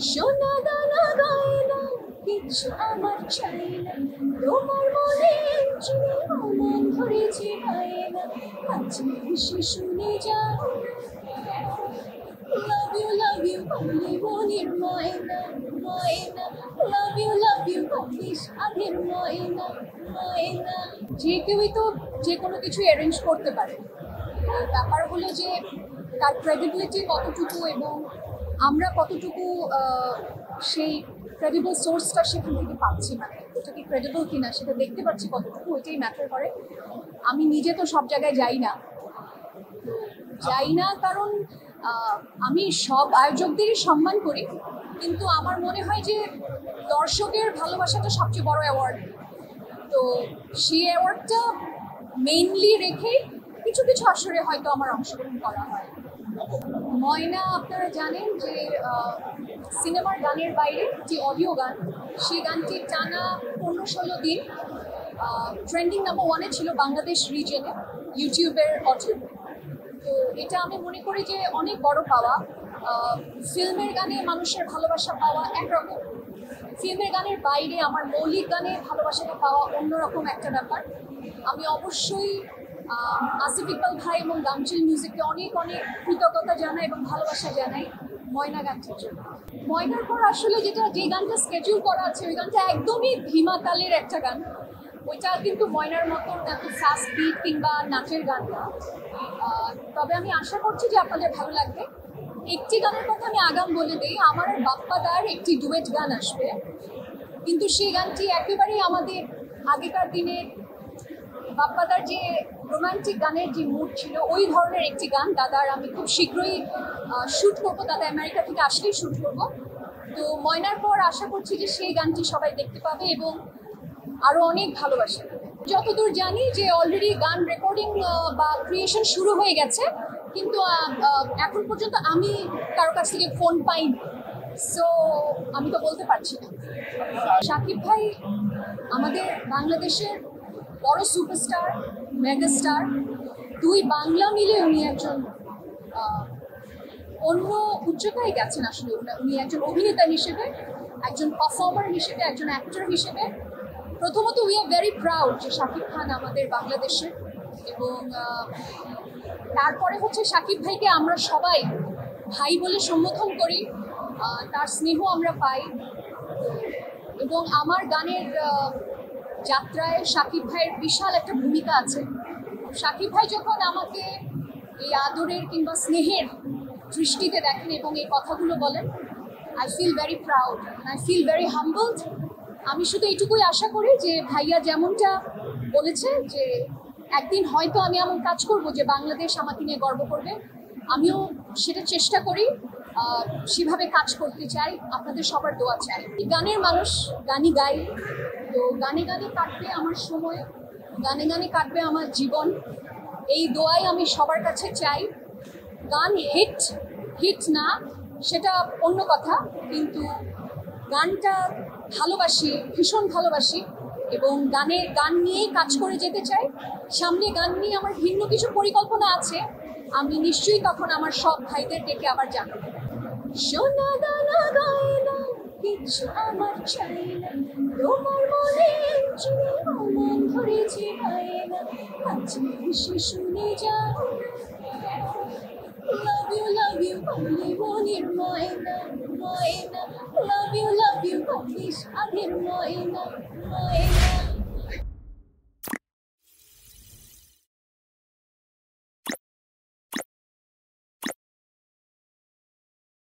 সোনা দানা গয়না কিছু আমার চাই না, তোমার মনে জুড়ে মন ধরেছে না, আজকে এসে শুনে যাও লাভ ইউ বলে মনের ময়না ময়না, লাভ ইউ বলিস আধের ময়না ময়না। যে কেউই তো যে কোনো কিছু অ্যারেঞ্জ করতে পারে, ব্যাপার হলো যে তার ক্রেডিবিলিটি কতটুকু এবং আমরা কতটুকু সেই ক্রেডিবল সোর্সটা সেখান থেকে পাচ্ছি, মানে ওটা কি ক্রেডিবল কিনা সেটা দেখতে পাচ্ছি কতটুকু, ওইটাই ম্যাটার করে। আমি নিজে তো সব জায়গায় যাই না কারণ আমি সব আয়োজকদেরই সম্মান করি, কিন্তু আমার মনে হয় যে দর্শকের ভালোবাসাটা সবচেয়ে বড় অ্যাওয়ার্ড। তো সেই অ্যাওয়ার্ডটা মেইনলি রেখেই কিছু কিছু আসরে হয়তো আমার অংশগ্রহণ করা হয়। ময়না আপনারা জানেন যে সিনেমার গানের বাইরে যে অডিও গান, সেই গানটি টানা 15-16 দিন ট্রেন্ডিং নাম্বার 1-এ ছিল বাংলাদেশ রিজনে ইউটিউবের অডিও। তো এটা আমি মনে করি যে অনেক বড় পাওয়া। ফিল্মের গানে মানুষের ভালোবাসা পাওয়া একরকম, ফিল্মের গানের বাইরে আমার মৌলিক গানে ভালোবাসাটা পাওয়া অন্যরকম একটা ব্যাপার। আমি অবশ্যই আসিফ ইকবাল ভাই এবং গামচিল মিউজিককে অনেক অনেক কৃতজ্ঞতা জানাই এবং ভালোবাসা জানাই ময়না গানটির জন্য। ময়নার পর আসলে যে গানটা স্কেডিউল করা আছে ওই গানটা একদমই ধীমা তালের একটা গান, ওইটা কিন্তু ময়নার মতন এত ফাস্ট বিট কিংবা নাচের গান না। তবে আমি আশা করছি যে আপনাদের ভালো লাগবে। একটি গানের কথা আমি আগাম বলে দিই, আমার আর বাপ্পাদার একটি ডুয়েট গান আসবে, কিন্তু সেই গানটি একেবারেই আমাদের আগেকার দিনের বাপ্পাদার যে রোমান্টিক গানের যে মুড ছিল ওই ধরনের একটি গান। দাদার আমি খুব শীঘ্রই শ্যুট করবো, দাদা আমেরিকা থেকে আসলেই শ্যুট করবো। তো ময়নার পর আশা করছি যে সেই গানটি সবাই দেখতে পাবে এবং আরও অনেক ভালোবাসে। যতদূর জানি যে অলরেডি গান রেকর্ডিং বা ক্রিয়েশন শুরু হয়ে গেছে, কিন্তু এখন পর্যন্ত আমি কারো কাছ থেকে ফোন পাইনি, সো আমি তো বলতে পারছি না। শাকিব ভাই আমাদের বাংলাদেশের বড় সুপারস্টার, মেগাস্টার, দুই বাংলা মিলে উনি একজন অন্য উচ্চতায় গেছেন। আসলে উনি একজন অভিনেতা হিসেবে, একজন পারফর্মার হিসেবে, একজন অ্যাক্টর হিসেবে। প্রথমত উই আর ভেরি প্রাউড যে শাকিব খান আমাদের বাংলাদেশের, এবং তারপরে হচ্ছে শাকিব ভাইকে আমরা সবাই ভাই বলে সম্বোধন করি, তার স্নেহ আমরা পাই। এবং আমার গানের যাত্রায় শাকিব ভাইয়ের বিশাল একটা ভূমিকা আছে। শাকিব ভাই যখন আমাকে এই আদরের কিংবা স্নেহের দৃষ্টিতে দেখেন এবং এই কথাগুলো বলেন, I feel very proud, I feel very humbled. আমি শুধু এইটুকুই আশা করি যে ভাইয়া যেমনটা বলেছে যে একদিন হয়তো আমি এমন কাজ করব যে বাংলাদেশ আমাকে নিয়ে গর্ব করবে, আমিও সেটা চেষ্টা করি, সেভাবে কাজ করতে চাই। আপনাদের সবার দোয়া চাই। গানের মানুষ, গানই গাই, তো গানে গানে কাটবে আমার সময়, গানে গানে কাটবে আমার জীবন, এই দোয়াই আমি সবার কাছে চাই। গান হিট না সেটা অন্য কথা, কিন্তু গানটা ভালোবাসি, ভীষণ ভালোবাসি এবং গান নিয়েই কাজ করে যেতে চাই। সামনে গান নিয়ে আমার ভিন্ন কিছু পরিকল্পনা আছে, আমি নিশ্চয়ই তখন আমার সব ভাইদের ডেকে আবার জানাবো। সোনা দানা গয়না কিছু আমার চাই না, তোমার মনে জুড়ে মন ধরেছে না, আজকে এসে শুনে যাও লাভ ইউ বলে মনের ময়না ময়না, লাভ ইউ বলিস আধের ময়না ময়না।